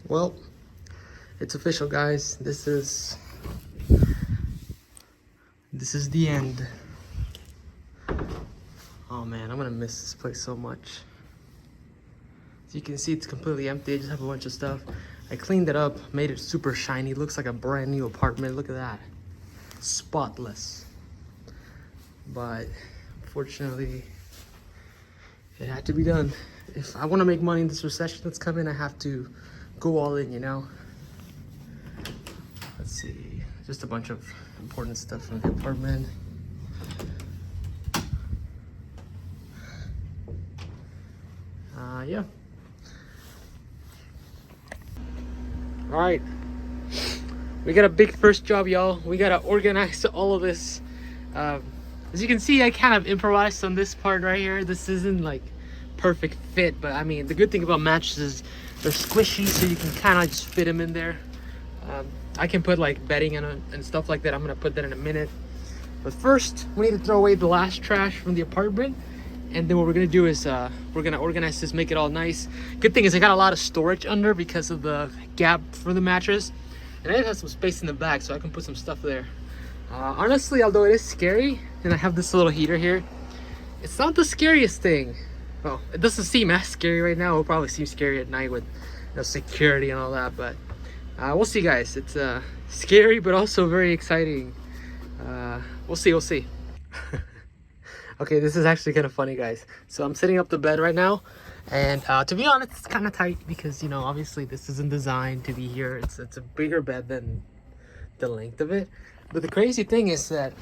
Well, it's official, guys. This is the end. Oh man, I'm gonna miss this place so much. As you can see, it's completely empty. I just have a bunch of stuff. I cleaned it up, made it super shiny. Looks like a brand new apartment. Look at that. Spotless. But unfortunately, it had to be done. If I want to make money in this recession that's coming, I have to go all in, you know? Let's see. Just a bunch of important stuff from the apartment. Yeah. All right. We got a big first job, y'all. We gotta organize all of this. As you can see, I kind of improvised on this part right here. This isn't like perfect fit, but I mean, the good thing about matches is they're squishy, so you can kind of just fit them in there. I can put like bedding in and stuff like that. I'm gonna put that in a minute. But first, we need to throw away the last trash from the apartment. And then what we're gonna do is we're gonna organize this, make it all nice. Good thing is I got a lot of storage under because of the gap for the mattress. And I have some space in the back so I can put some stuff there. Honestly, although it is scary, and I have this little heater here, it's not the scariest thing. Well, it doesn't seem as scary right now. It'll probably seem scary at night with security and all that, but we'll see, guys. It's scary, but also very exciting. We'll see. Okay, this is actually kind of funny, guys. So I'm setting up the bed right now, and to be honest, it's kind of tight because, you know, obviously this isn't designed to be here. It's a bigger bed than the length of it. But the crazy thing is that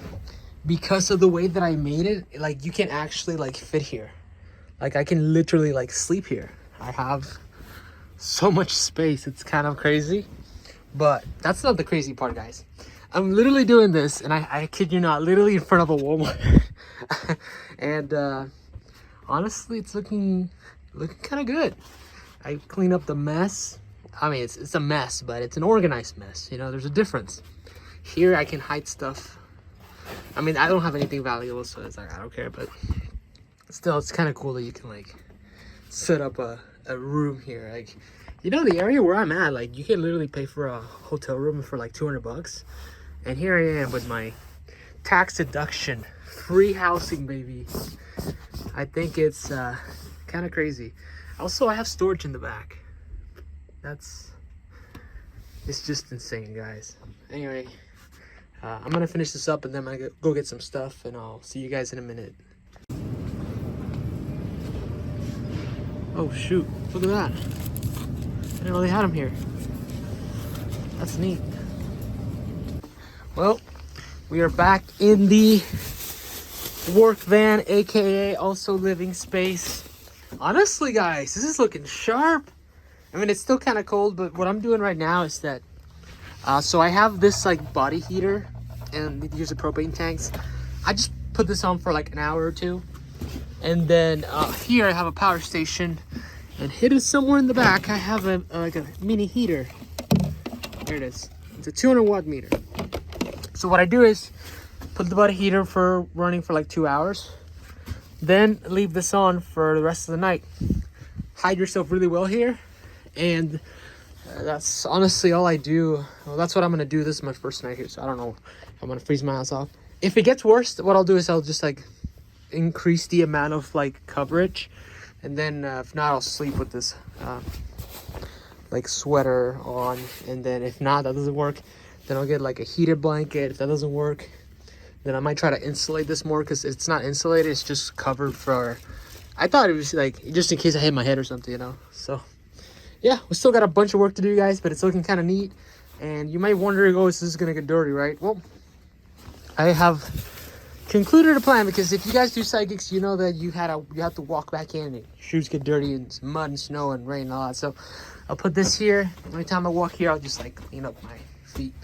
because of the way that I made it, like, you can actually like fit here. Like, I can literally like sleep here. I have so much space. It's kind of crazy, but that's not the crazy part, guys. I'm literally doing this, and I kid you not, literally in front of a Walmart. And honestly, it's looking kind of good. I cleaned up the mess. I mean, it's a mess, but it's an organized mess. You know, there's a difference. Here, I can hide stuff. I mean, I don't have anything valuable, so it's like, I don't care. But still, it's kind of cool that you can like set up a room here. Like, you know, the area where I'm at, like, you can literally pay for a hotel room for like $200. And here I am with my tax deduction, free housing, baby. I think it's kind of crazy. Also, I have storage in the back. It's just insane, guys. Anyway, I'm gonna finish this up, and then I'm gonna go get some stuff, and I'll see you guys in a minute. Oh shoot, look at that. I didn't know they had them here. That's neat. Well, we are back in the work van, aka also living space. Honestly, guys, this is looking sharp. I mean, it's still kind of cold, but what I'm doing right now is that so I have this like body heater, and these are propane tanks. I just put this on for like an hour or two, and then here I have a power station, and hidden somewhere in the back I have like a mini heater. There it is. It's a 200-watt meter. So what I do is put the body heater for running for like 2 hours, then leave this on for the rest of the night. Hide yourself really well here, and that's honestly all I do. Well, that's what I'm gonna do. This is my first night here, so I don't know if I'm gonna freeze my ass off. If it gets worse, what I'll do is I'll just like increase the amount of like coverage, and then if not, I'll sleep with this like sweater on, and then if not, that doesn't work, then I'll get like a heated blanket. If that doesn't work, then I might try to insulate this more, because it's not insulated, it's just covered for, I thought it was like just in case I hit my head or something, you know. So yeah, we still got a bunch of work to do, guys, but it's looking kind of neat. And you might wonder, oh, this is gonna get dirty, right? Well, I have concluded a plan, because if you guys do psychics, you know that you have to walk back in, and your shoes get dirty, and mud and snow and rain and all that. So I'll put this here. Every time I walk here, I'll just like clean up my feet.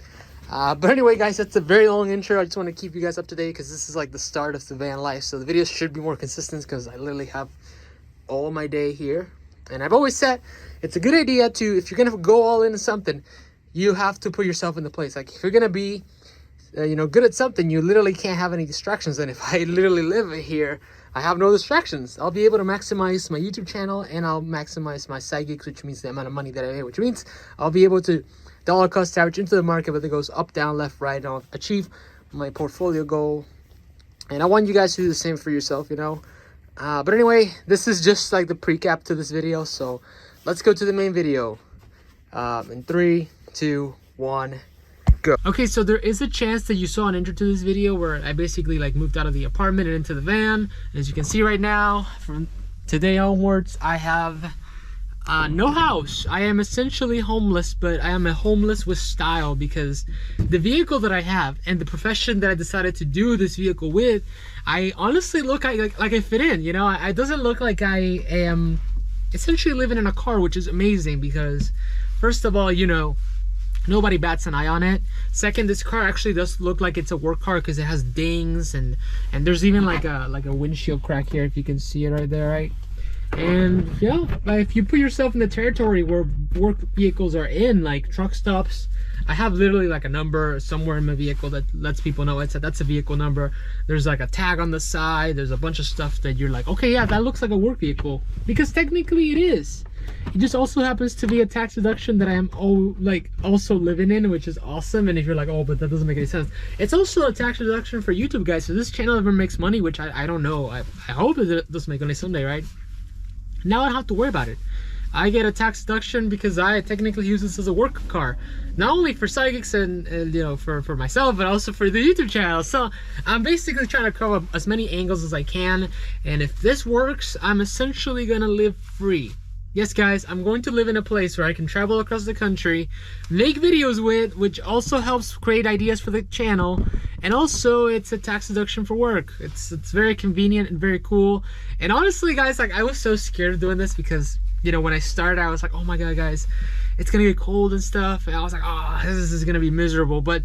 But anyway, guys, that's a very long intro. I just want to keep you guys up to date, because this is like the start of the van life. So the videos should be more consistent, because I literally have all my day here. And I've always said it's a good idea to, if you're gonna go all into something, you have to put yourself in the place. Like, if you're gonna be you know, good at something, you literally can't have any distractions. And if I literally live here, I have no distractions. I'll be able to maximize my YouTube channel, and I'll maximize my side gigs, which means the amount of money that I make, which means I'll be able to dollar cost average into the market, whether it goes up, down, left, right, and I'll achieve my portfolio goal. And I want you guys to do the same for yourself, you know. But anyway, this is just like the pre-cap to this video, so let's go to the main video. In 3, 2, 1, go. Okay, so there is a chance that you saw an intro to this video where I basically like moved out of the apartment and into the van. And as you can see right now, from today onwards, I have no house. I am essentially homeless, but I am a homeless with style, because the vehicle that I have and the profession that I decided to do this vehicle with, I honestly look like I fit in, you know. It doesn't look like I am essentially living in a car, which is amazing because first of all, you know, nobody bats an eye on it. Second, this car actually does look like it's a work car because it has dings and there's even like a windshield crack here, if you can see it right there, right? And yeah, like if you put yourself in the territory where work vehicles are in, like truck stops, I have literally like a number somewhere in my vehicle that lets people know that's a vehicle number. There's like a tag on the side. There's a bunch of stuff that you're like, okay, yeah, that looks like a work vehicle, because technically it is. It just also happens to be a tax deduction that I am also living in, which is awesome. And if you're like, oh, but that doesn't make any sense, it's also a tax deduction for YouTube, guys. So this channel ever makes money, which I don't know. I hope it does make money someday, right? Now I don't have to worry about it. I get a tax deduction because I technically use this as a work car, not only for side gigs and you know, for myself, but also for the YouTube channel. So I'm basically trying to cover as many angles as I can, and if this works, I'm essentially gonna live free. Yes, guys, I'm going to live in a place where I can travel across the country, make videos with, which also helps create ideas for the channel, and also it's a tax deduction for work. It's very convenient and very cool. And honestly, guys, like I was so scared of doing this because, you know, when I started, I was like, oh my god, guys, it's gonna get cold and stuff, and I was like, oh, this is gonna be miserable. But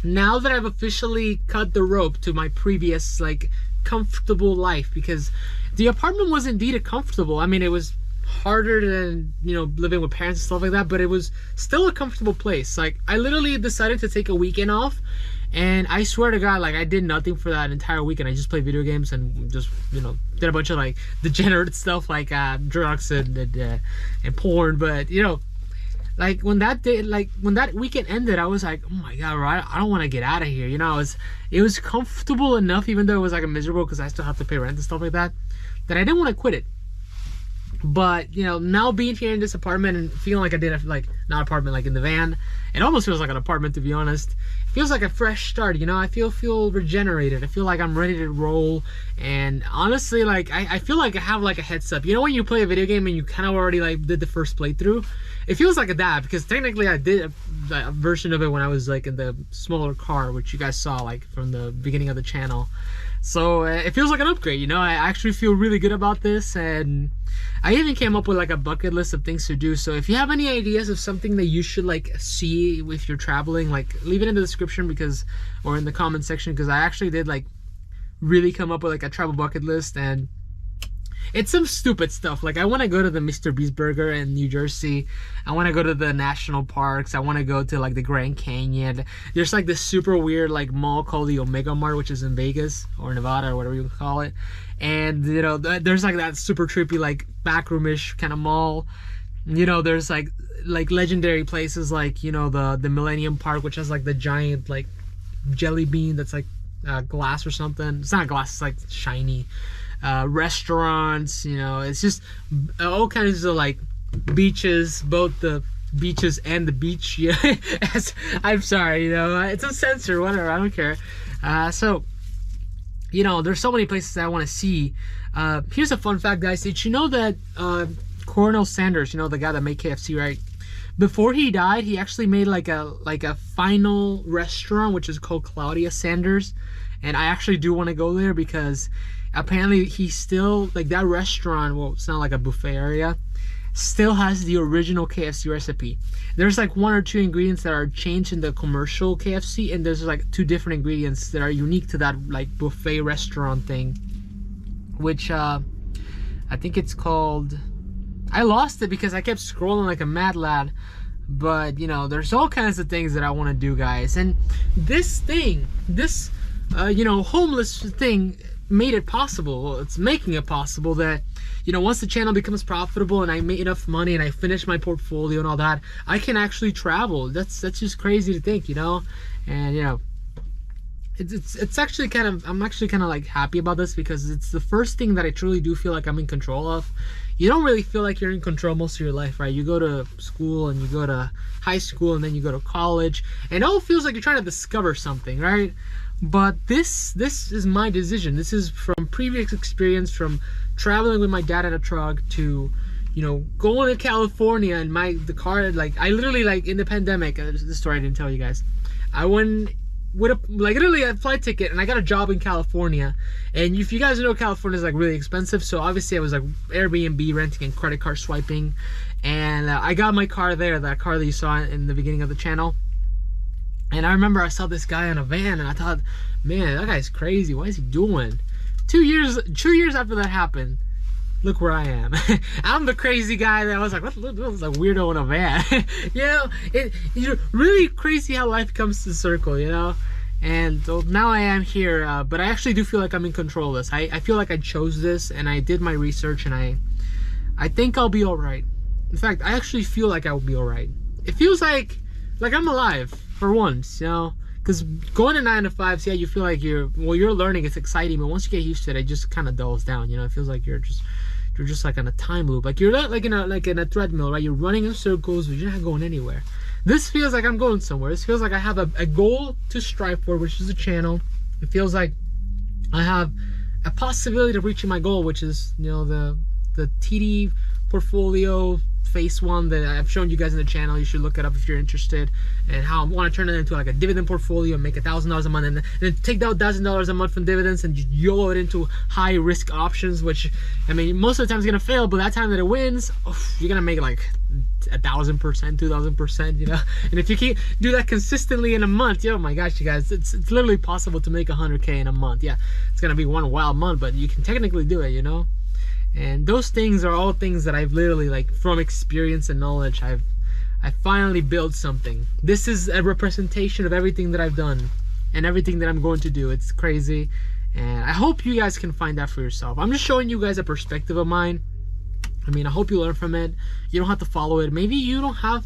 now that I've officially cut the rope to my previous like comfortable life, because the apartment was indeed comfortable. I mean, it was harder than, you know, living with parents and stuff like that, but it was still a comfortable place. Like I literally decided to take a weekend off, and I swear to god, like I did nothing for that entire weekend. I just played video games and just, you know, did a bunch of like degenerate stuff like drugs and porn. But you know, like when that weekend ended, I was like, oh my god, right, I don't want to get out of here, you know. It was comfortable enough, even though it was like a miserable because I still have to pay rent and stuff like that, that I didn't want to quit it. But you know, now being here in this apartment and feeling like I did not apartment, like in the van, it almost feels like an apartment, to be honest. It feels like a fresh start, you know. I feel regenerated. I feel like I'm ready to roll. And honestly, like I feel like I have like a heads up. You know, when you play a video game and you kind of already like did the first playthrough, it feels like that, because technically I did a version of it when I was like in the smaller car, which you guys saw like from the beginning of the channel. So it feels like an upgrade, you know. I actually feel really good about this, and I even came up with like a bucket list of things to do. So if you have any ideas of something that you should like see if you're traveling, like leave it in the description, because, or in the comment section, because I actually did like really come up with like a travel bucket list. And it's some stupid stuff. Like I want to go to the Mr. Beast Burger in New Jersey. I want to go to the national parks. I want to go to like the Grand Canyon. There's like this super weird like mall called the Omega Mart, which is in Vegas or Nevada or whatever you call it. And you know, there's like that super trippy like backroomish kind of mall. You know, there's like legendary places like, you know, the Millennium Park, which has like the giant like jelly bean that's like glass or something. It's not glass, it's like shiny. Restaurants, you know, it's just all kinds of like beaches, both the beaches and the beach. Yeah, I'm sorry, you know, it's a censor, whatever, I don't care. So, you know, there's so many places that I want to see. Here's a fun fact, guys. Did you know that Colonel Sanders, you know, the guy that made KFC, right? Before he died, he actually made like a final restaurant, which is called Claudia Sanders. And I actually do want to go there because apparently he still, like that restaurant, well, it's not like a buffet area, still has the original KFC recipe. There's like 1 or 2 ingredients that are changed in the commercial KFC, and there's like 2 different ingredients that are unique to that like buffet restaurant thing, which I think it's called, I lost it because I kept scrolling like a mad lad. But you know, there's all kinds of things that I want to do, guys. And this thing, this you know, homeless thing, made it possible. It's making it possible that, you know, once the channel becomes profitable and I make enough money and I finish my portfolio and all that, I can actually travel. That's just crazy to think, you know. And you know, it's actually kind of, I'm actually kind of like happy about this, because it's the first thing that I truly do feel like I'm in control of. You don't really feel like you're in control most of your life, right? You go to school and you go to high school and then you go to college, and it all feels like you're trying to discover something, right? But this is my decision. This is from previous experience, from traveling with my dad in a truck to, you know, going to California and the car, like, I literally, like, in the pandemic, this story I didn't tell you guys, I went with literally a flight ticket and I got a job in California. And if you guys know, California is like really expensive, so obviously I was like Airbnb renting and credit card swiping, and I got my car there, that car that you saw in the beginning of the channel. And I remember I saw this guy in a van and I thought, man, that guy's crazy. What is he doing? 2 years after that happened, look where I am. I'm the crazy guy that was like, what's a weirdo in a van? You know, it's really crazy how life comes to circle, you know. And so now I am here, but I actually do feel like I'm in control of this. I feel like I chose this, and I did my research, and I think I'll be all right. In fact, I actually feel like I will be all right. It feels like I'm alive for once, you know. Because going to 9 to 5s, yeah, you feel like you're learning, it's exciting, but once you get used to it, it just kind of dulls down, you know. It feels like you're just like on a time loop, like you're not like in a treadmill, right? You're running in circles, but you're not going anywhere. This feels like I'm going somewhere. This feels like I have a goal to strive for, which is a channel. It feels like I have a possibility of reaching my goal, which is, you know, the TD portfolio phase 1 that I've shown you guys in the channel. You should look it up if you're interested, and how I want to turn it into like a dividend portfolio and make $1,000 a month, and then take that $1,000 a month from dividends and YOLO it into high risk options, which, I mean, most of the time it's gonna fail, but that time that it wins, you're gonna make like 1,000%, 2,000%, you know. And if you can do that consistently in a month, oh my gosh, you guys, it's literally possible to make 100K in a month. Yeah, it's gonna be one wild month, but you can technically do it, you know. And those things are all things that I've literally, like, from experience and knowledge, I finally built something. This is a representation of everything that I've done and everything that I'm going to do. It's crazy, and I hope you guys can find that for yourself. I'm just showing you guys a perspective of mine. I mean, I hope you learn from it. You don't have to follow it. Maybe you don't have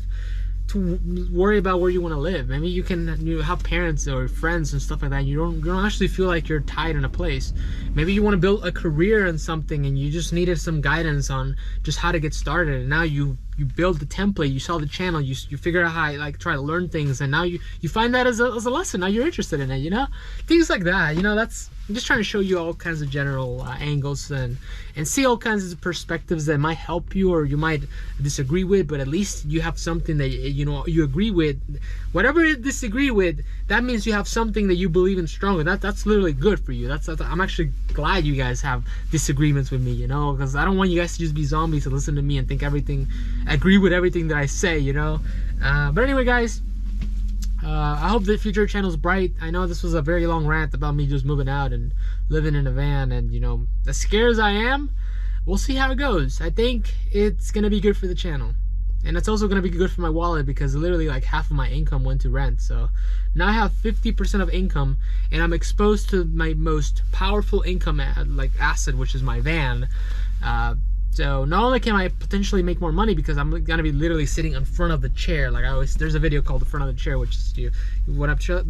to worry about where you want to live. Maybe you have parents or friends and stuff like that, and you don't actually feel like you're tied in a place. Maybe you want to build a career in something and you just needed some guidance on just how to get started, and now you build the template, you saw the channel, you figure out how to, like, try to learn things, and now you find that as a lesson. Now you're interested in it, you know, things like that, you know. I'm just trying to show you all kinds of general angles and see all kinds of perspectives that might help you or you might disagree with, but at least you have something that, you know, you agree with. Whatever you disagree with, that means you have something that you believe in strongly. That's literally good for you. I'm actually glad you guys have disagreements with me, you know, because I don't want you guys to just be zombies and listen to me and think agree with everything that I say, you know. But anyway, guys, I hope the future channel's bright. I know this was a very long rant about me just moving out and living in a van, and, you know, as scared as I am, we'll see how it goes. I think it's gonna be good for the channel, and it's also gonna be good for my wallet, because literally like half of my income went to rent. So now I have 50% of income, and I'm exposed to my most powerful income asset, which is my van. So not only can I potentially make more money, because I'm gonna be literally sitting in front of the chair, like there's a video called The Front of the Chair, which is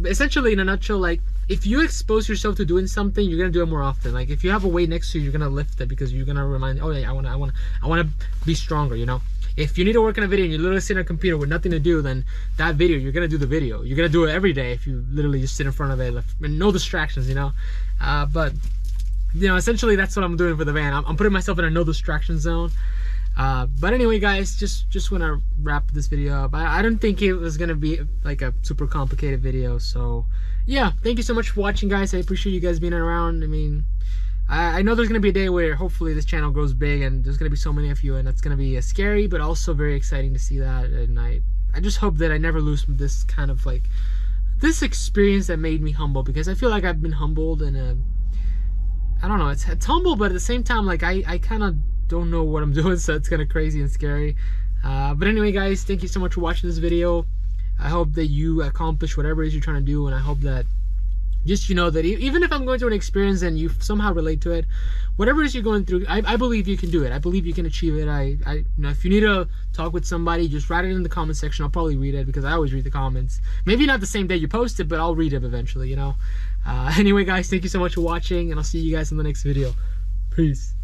essentially, in a nutshell, like, if you expose yourself to doing something, you're gonna do it more often. Like, if you have a weight next to you, you're gonna lift it because you're gonna remind, oh yeah, I wanna be stronger, you know. If you need to work on a video and you literally sit on a computer with nothing to do, then that video, you're gonna do the video. You're gonna do it every day if you literally just sit in front of it and no distractions, you know. But you know, essentially that's what I'm doing for the van. I'm putting myself in a no distraction zone. But anyway, guys, just want to wrap this video up. I don't think it was gonna be like a super complicated video. So yeah, thank you so much for watching, guys. I appreciate you guys being around. I mean, I know there's gonna be a day where hopefully this channel grows big and there's gonna be so many of you, and it's gonna be scary but also very exciting to see that. And I just hope that I never lose this kind of, like, this experience that made me humble, because I feel like I've been humbled, and I don't know, it's humble, but at the same time, like, I kind of don't know what I'm doing, so it's kind of crazy and scary. But anyway, guys, thank you so much for watching this video. I hope that you accomplish whatever it is you're trying to do, and I hope that just, you know, that even if I'm going through an experience and you somehow relate to it, whatever it is you're going through, I believe you can do it. I believe you can achieve it. You know, if you need to talk with somebody, just write it in the comment section. I'll probably read it because I always read the comments. Maybe not the same day you post it, but I'll read it eventually, you know. Anyway, guys, thank you so much for watching, and I'll see you guys in the next video. Peace.